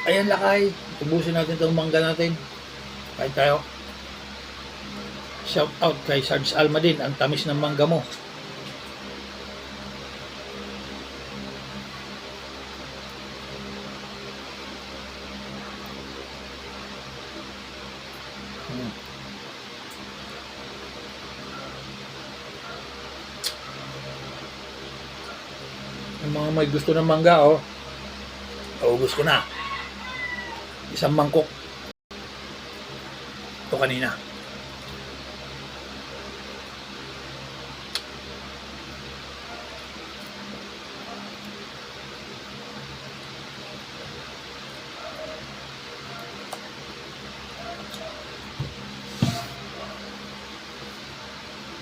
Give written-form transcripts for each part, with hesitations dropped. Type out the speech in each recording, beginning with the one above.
Ayan lakay, ubusin natin itong mangga natin. Kain tayo. Shout out kay Sarge Alma din, ang tamis ng mangga mo. Yung mga may gusto ng mangga, oh, naubos ko na. Isang mangkok. Ito kanina.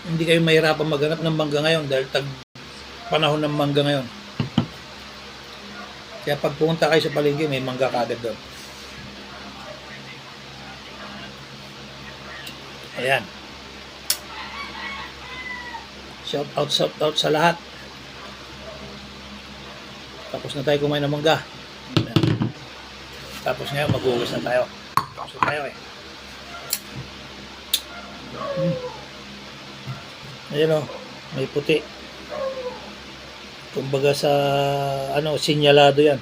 Hindi kayo mahirapan maghanap ng mangga ngayon dahil panahon ng mangga ngayon. Kaya pag pumunta kayo sa palengke, may mangga kaagad doon. Ayan. Shout out sa lahat. Tapos na tayo kumain ng mangga. Ayan. Tapos ngayon, maghugas na tayo. Tapos na tayo eh. Ayan o, may puti. Kumbaga sa, sinyalado yan.